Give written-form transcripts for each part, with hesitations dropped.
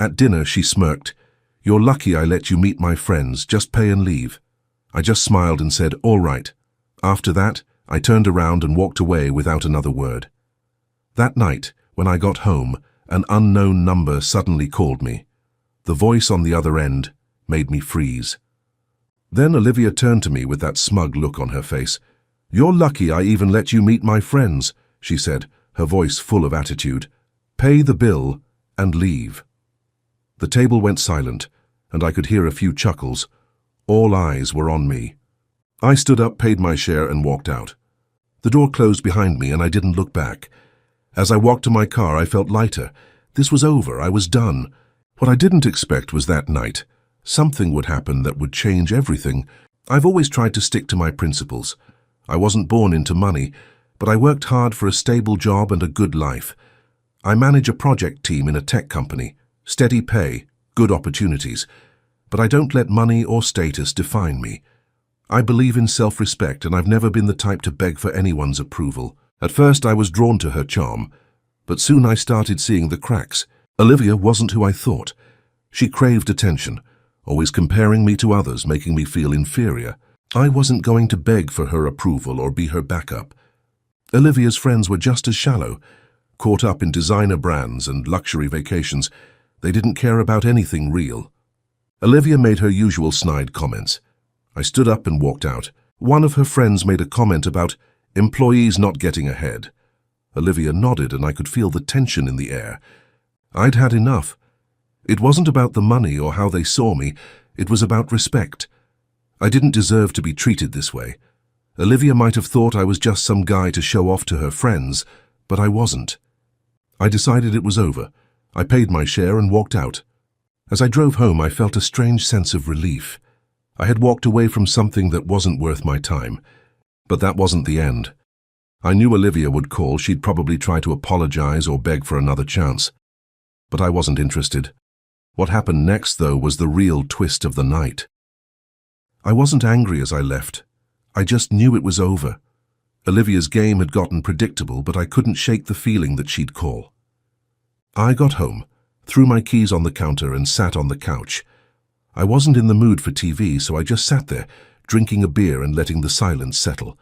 At dinner, she smirked. "You're lucky I let you meet my friends. Just pay and leave." I just smiled and said, "All right." After that, I turned around and walked away without another word. That night, when I got home, an unknown number suddenly called me. The voice on the other end made me freeze. Then Olivia turned to me with that smug look on her face. "You're lucky I even let you meet my friends," she said, her voice full of attitude. "Pay the bill and leave." The table went silent, and I could hear a few chuckles. All eyes were on me. I stood up, paid my share, and walked out. The door closed behind me, and I didn't look back. As I walked to my car, I felt lighter. This was over. I was done. What I didn't expect was that night something would happen that would change everything. I've always tried to stick to my principles. I wasn't born into money, but I worked hard for a stable job and a good life. I manage a project team in a tech company, steady pay, good opportunities, but I don't let money or status define me. I believe in self-respect, and I've never been the type to beg for anyone's approval. At first I was drawn to her charm, but soon I started seeing the cracks. Olivia wasn't who I thought. She craved attention, always comparing me to others, making me feel inferior. I wasn't going to beg for her approval or be her backup. Olivia's friends were just as shallow, caught up in designer brands and luxury vacations. They didn't care about anything real. Olivia made her usual snide comments. I stood up and walked out. One of her friends made a comment about employees not getting ahead. Olivia nodded, and I could feel the tension in the air. I'd had enough. It wasn't about the money or how they saw me. It was about respect. I didn't deserve to be treated this way. Olivia might have thought I was just some guy to show off to her friends, but I wasn't. I decided it was over. I paid my share and walked out. As I drove home, I felt a strange sense of relief. I had walked away from something that wasn't worth my time. But that wasn't the end. I knew Olivia would call. She'd probably try to apologize or beg for another chance. But I wasn't interested. What happened next, though, was the real twist of the night. I wasn't angry as I left. I just knew it was over. Olivia's game had gotten predictable, but I couldn't shake the feeling that she'd call. I got home, threw my keys on the counter, and sat on the couch. I wasn't in the mood for TV, so I just sat there, drinking a beer and letting the silence settle.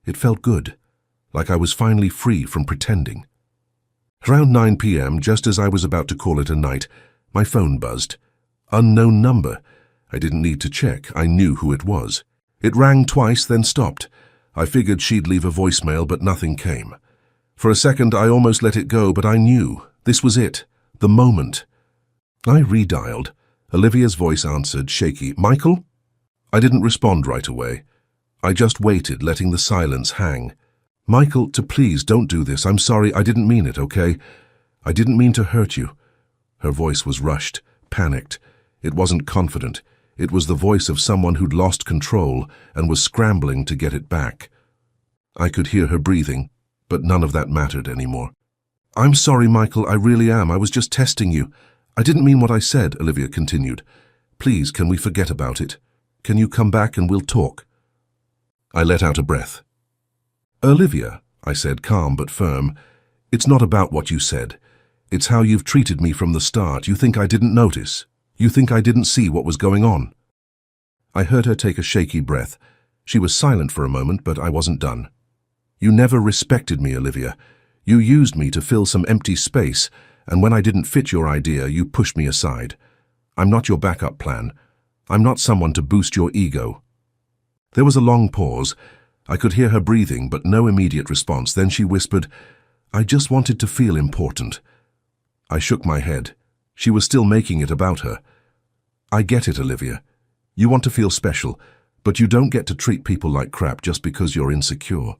It felt good, like I was finally free from pretending. Around 9 p.m., just as I was about to call it a night, my phone buzzed. Unknown number. I didn't need to check. I knew who it was. It rang twice, then stopped. I figured she'd leave a voicemail, but nothing came. For a second, I almost let it go, but I knew. This was it. The moment. I redialed. Olivia's voice answered, shaky. "Michael?" I didn't respond right away. I just waited, letting the silence hang. "Michael, please don't do this. I'm sorry. I didn't mean it, okay? I didn't mean to hurt you." Her voice was rushed, panicked. It wasn't confident. It was the voice of someone who'd lost control and was scrambling to get it back. I could hear her breathing, but none of that mattered anymore. "I'm sorry, Michael. I really am. I was just testing you. I didn't mean what I said," Olivia continued. "Please, can we forget about it? Can you come back and we'll talk?" I let out a breath. "Olivia," I said, calm but firm, "it's not about what you said. It's how you've treated me from the start. You think I didn't notice? You think I didn't see what was going on?" I heard her take a shaky breath. She was silent for a moment, but I wasn't done. "You never respected me, Olivia. You used me to fill some empty space, and when I didn't fit your idea, you pushed me aside. I'm not your backup plan. I'm not someone to boost your ego." There was a long pause. I could hear her breathing, but no immediate response. Then she whispered, "I just wanted to feel important." I shook my head. She was still making it about her. "I get it, Olivia. You want to feel special, but you don't get to treat people like crap just because you're insecure.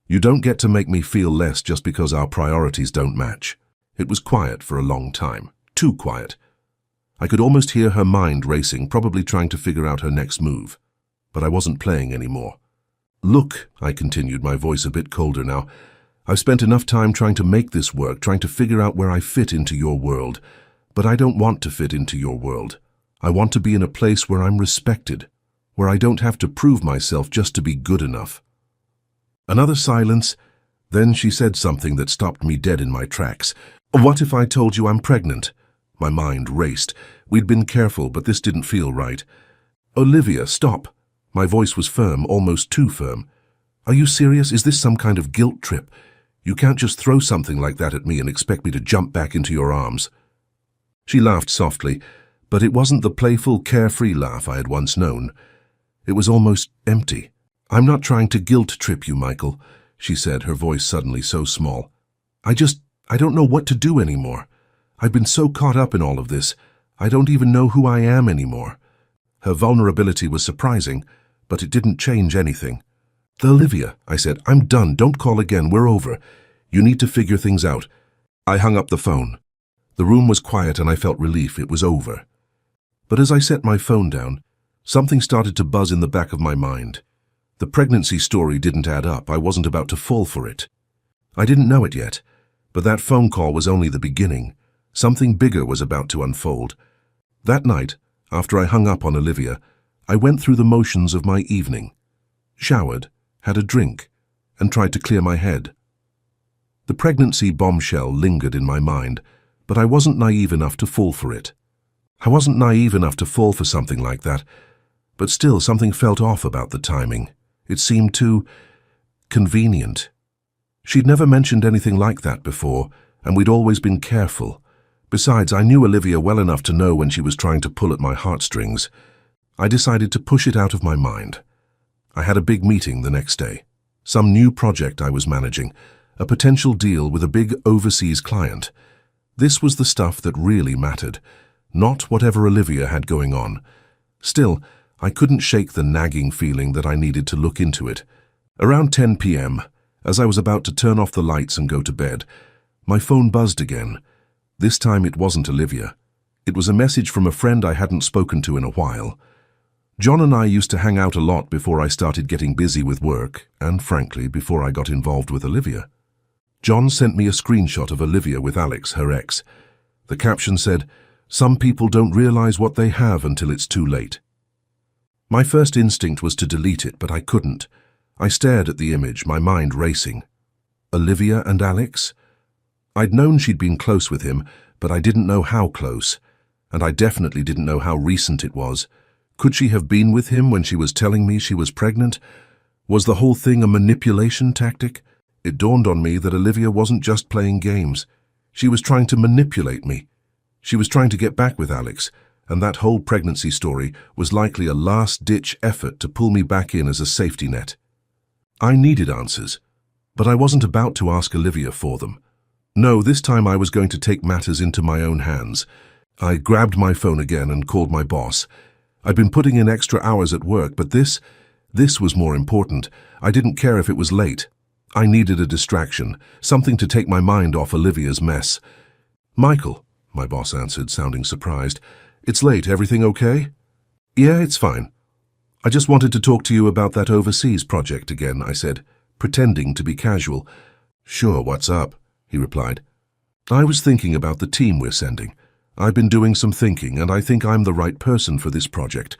You don't get to make me feel less just because our priorities don't match." It was quiet for a long time. Too quiet. I could almost hear her mind racing, probably trying to figure out her next move. But I wasn't playing anymore. "Look," I continued, my voice a bit colder now, "I've spent enough time trying to make this work, trying to figure out where I fit into your world. But I don't want to fit into your world. I want to be in a place where I'm respected, where I don't have to prove myself just to be good enough." Another silence. Then she said something that stopped me dead in my tracks. "What if I told you I'm pregnant?" My mind raced. We'd been careful, but this didn't feel right. Olivia, stop. My voice was firm, almost too firm. Are you serious? Is this some kind of guilt trip? You can't just throw something like that at me and expect me to jump back into your arms. She laughed softly, but it wasn't the playful, carefree laugh I had once known. It was almost empty. I'm not trying to guilt trip you, Michael, she said, her voice suddenly so small. I don't know what to do anymore. I've been so caught up in all of this. I don't even know who I am anymore. Her vulnerability was surprising, but it didn't change anything. Olivia, I said, I'm done. Don't call again. We're over. You need to figure things out. I hung up the phone. The room was quiet and I felt relief. It was over. But as I set my phone down, something started to buzz in the back of my mind. The pregnancy story didn't add up. I wasn't about to fall for it. I didn't know it yet, but that phone call was only the beginning. Something bigger was about to unfold. That night, after I hung up on Olivia, I went through the motions of my evening, showered, had a drink, and tried to clear my head. The pregnancy bombshell lingered in my mind, but I wasn't naive enough to fall for it. I wasn't naive enough to fall for something like that, but still something felt off about the timing. It seemed too convenient. She'd never mentioned anything like that before, and we'd always been careful. Besides, I knew Olivia well enough to know when she was trying to pull at my heartstrings. I decided to push it out of my mind. I had a big meeting the next day. Some new project I was managing, a potential deal with a big overseas client. This was the stuff that really mattered, not whatever Olivia had going on. Still, I couldn't shake the nagging feeling that I needed to look into it. Around 10 p.m., as I was about to turn off the lights and go to bed, my phone buzzed again. This time it wasn't Olivia. It was a message from a friend I hadn't spoken to in a while. John and I used to hang out a lot before I started getting busy with work, and frankly, before I got involved with Olivia. John sent me a screenshot of Olivia with Alex, her ex. The caption said, "Some people don't realize what they have until it's too late." My first instinct was to delete it, but I couldn't. I stared at the image, my mind racing. Olivia and Alex? I'd known she'd been close with him, but I didn't know how close, and I definitely didn't know how recent it was. Could she have been with him when she was telling me she was pregnant? Was the whole thing a manipulation tactic? It dawned on me that Olivia wasn't just playing games. She was trying to manipulate me. She was trying to get back with Alex, and that whole pregnancy story was likely a last-ditch effort to pull me back in as a safety net. I needed answers, but I wasn't about to ask Olivia for them. No, this time I was going to take matters into my own hands. I grabbed my phone again and called my boss. I'd been putting in extra hours at work, but this was more important. I didn't care if it was late. I needed a distraction, something to take my mind off Olivia's mess. "Michael," my boss answered, sounding surprised. "It's late. Everything okay?" "Yeah, it's fine. I just wanted to talk to you about that overseas project again," I said, pretending to be casual. "Sure, what's up?" he replied. "I was thinking about the team we're sending. I've been doing some thinking, and I think I'm the right person for this project.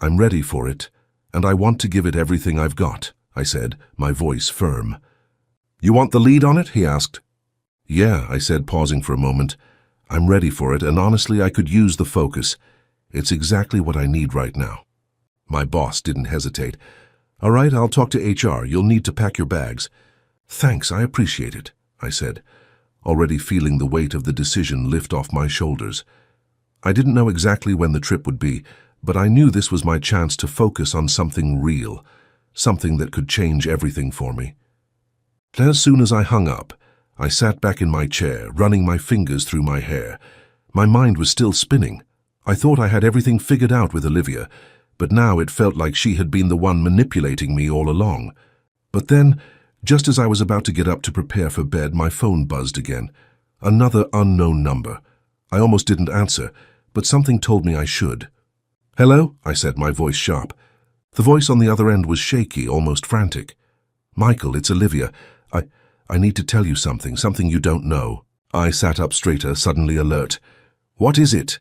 I'm ready for it, and I want to give it everything I've got," I said, my voice firm. "You want the lead on it?" he asked. "Yeah," I said, pausing for a moment. "I'm ready for it, and honestly, I could use the focus. It's exactly what I need right now." My boss didn't hesitate. "All right, I'll talk to HR. You'll need to pack your bags." "Thanks, I appreciate it," I said, already feeling the weight of the decision lift off my shoulders. I didn't know exactly when the trip would be, but I knew this was my chance to focus on something real, something that could change everything for me. As soon as I hung up, I sat back in my chair, running my fingers through my hair. My mind was still spinning. I thought I had everything figured out with Olivia, but now it felt like she had been the one manipulating me all along. But then, just as I was about to get up to prepare for bed, my phone buzzed again. Another unknown number. I almost didn't answer, but something told me I should. "Hello?" I said, my voice sharp. The voice on the other end was shaky, almost frantic. "Michael, it's Olivia. I need to tell you something you don't know." I sat up straighter, suddenly alert. "What is it?"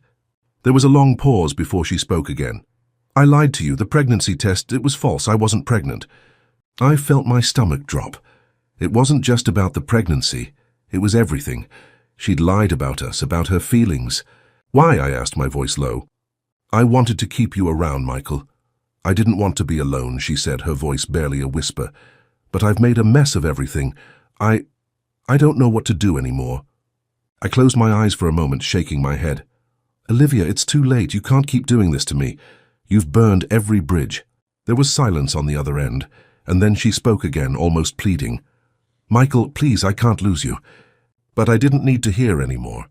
There was a long pause before she spoke again. "I lied to you. The pregnancy test, it was false. I wasn't pregnant." I felt my stomach drop. It wasn't just about the pregnancy. It was everything. She'd lied about us, about her feelings. Why? I asked, my voice low. I wanted to keep you around, Michael. I didn't want to be alone, she said, her voice barely a whisper. But I've made a mess of everything. I don't know what to do anymore. I closed my eyes for a moment, shaking my head. Olivia, it's too late. You can't keep doing this to me. You've burned every bridge. There was silence on the other end, and then she spoke again, almost pleading. Michael, please, I can't lose you. But I didn't need to hear any more.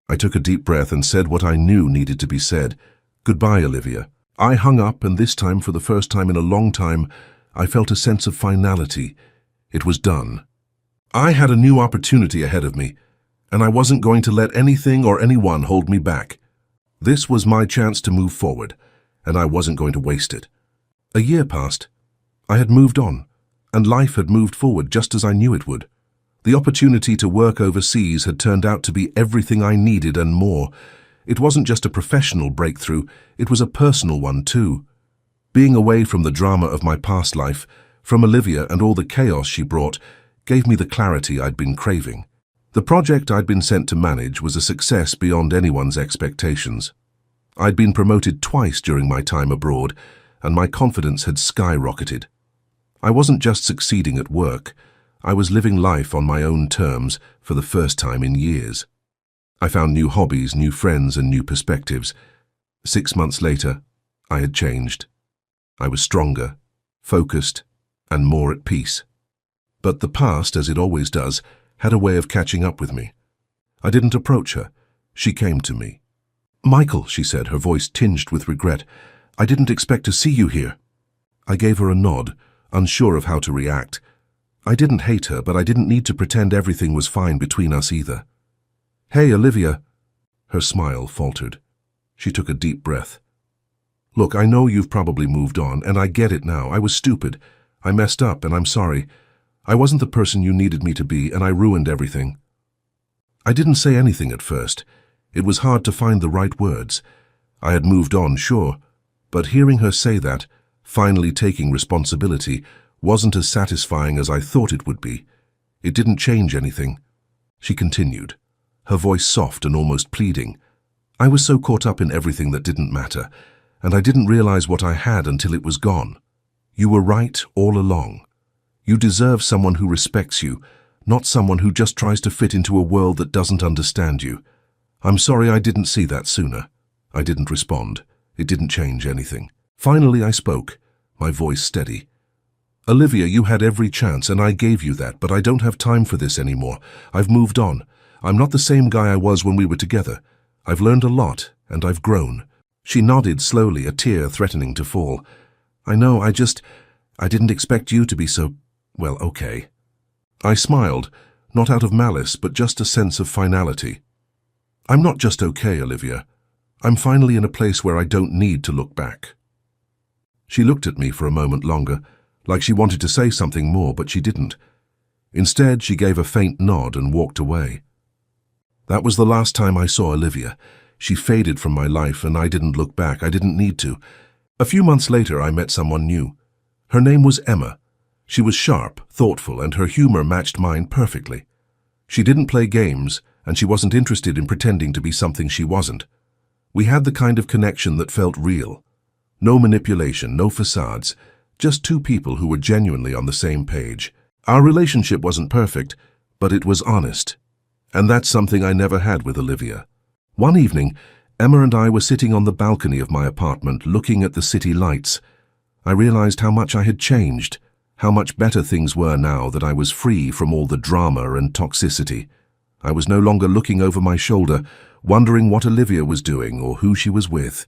I took a deep breath and said what I knew needed to be said. Goodbye, Olivia. I hung up, and this time, for the first time in a long time, I felt a sense of finality. It was done. I had a new opportunity ahead of me, and I wasn't going to let anything or anyone hold me back. This was my chance to move forward, and I wasn't going to waste it. A year passed. I had moved on, and life had moved forward just as I knew it would. The opportunity to work overseas had turned out to be everything I needed and more. It wasn't just a professional breakthrough, it was a personal one too. Being away from the drama of my past life, from Olivia and all the chaos she brought, gave me the clarity I'd been craving. The project I'd been sent to manage was a success beyond anyone's expectations. I'd been promoted twice during my time abroad, and my confidence had skyrocketed. I wasn't just succeeding at work, I was living life on my own terms for the first time in years. I found new hobbies, new friends, and new perspectives. 6 months later, I had changed. I was stronger, focused, and more at peace. But the past, as it always does, had a way of catching up with me. I didn't approach her. She came to me. Michael, she said, her voice tinged with regret, I didn't expect to see you here. I gave her a nod, unsure of how to react. I didn't hate her, but I didn't need to pretend everything was fine between us either. Hey, Olivia. Her smile faltered. She took a deep breath. Look, I know you've probably moved on, and I get it now. I was stupid. I messed up, and I'm sorry. I wasn't the person you needed me to be, and I ruined everything. I didn't say anything at first. It was hard to find the right words. I had moved on, sure, but hearing her say that, finally taking responsibility, wasn't as satisfying as I thought it would be. It didn't change anything. She continued, her voice soft and almost pleading. I was so caught up in everything that didn't matter, and I didn't realize what I had until it was gone. You were right all along. You deserve someone who respects you, not someone who just tries to fit into a world that doesn't understand you. I'm sorry I didn't see that sooner. I didn't respond. It didn't change anything. Finally I spoke, my voice steady. Olivia, you had every chance, and I gave you that, but I don't have time for this anymore. I've moved on. I'm not the same guy I was when we were together. I've learned a lot, and I've grown. She nodded slowly, a tear threatening to fall. I know, I didn't expect you to be so, well, okay. I smiled, not out of malice, but just a sense of finality. I'm not just okay, Olivia. I'm finally in a place where I don't need to look back. She looked at me for a moment longer, like she wanted to say something more, but she didn't. Instead, she gave a faint nod and walked away. That was the last time I saw Olivia. She faded from my life, and I didn't look back. I didn't need to. A few months later, I met someone new. Her name was Emma. She was sharp, thoughtful, and her humor matched mine perfectly. She didn't play games, and she wasn't interested in pretending to be something she wasn't. We had the kind of connection that felt real. No manipulation, no facades, just two people who were genuinely on the same page. Our relationship wasn't perfect, but it was honest. And that's something I never had with Olivia. One evening, Emma and I were sitting on the balcony of my apartment looking at the city lights. I realized how much I had changed, how much better things were now that I was free from all the drama and toxicity. I was no longer looking over my shoulder, wondering what Olivia was doing or who she was with.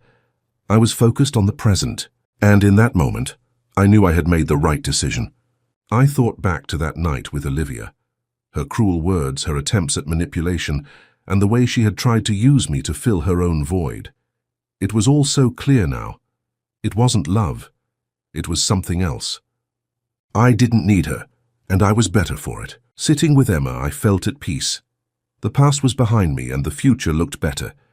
I was focused on the present, and in that moment, I knew I had made the right decision. I thought back to that night with Olivia. Her cruel words, her attempts at manipulation, and the way she had tried to use me to fill her own void. It was all so clear now. It wasn't love. It was something else. I didn't need her, and I was better for it. Sitting with Emma, I felt at peace. The past was behind me, and the future looked better.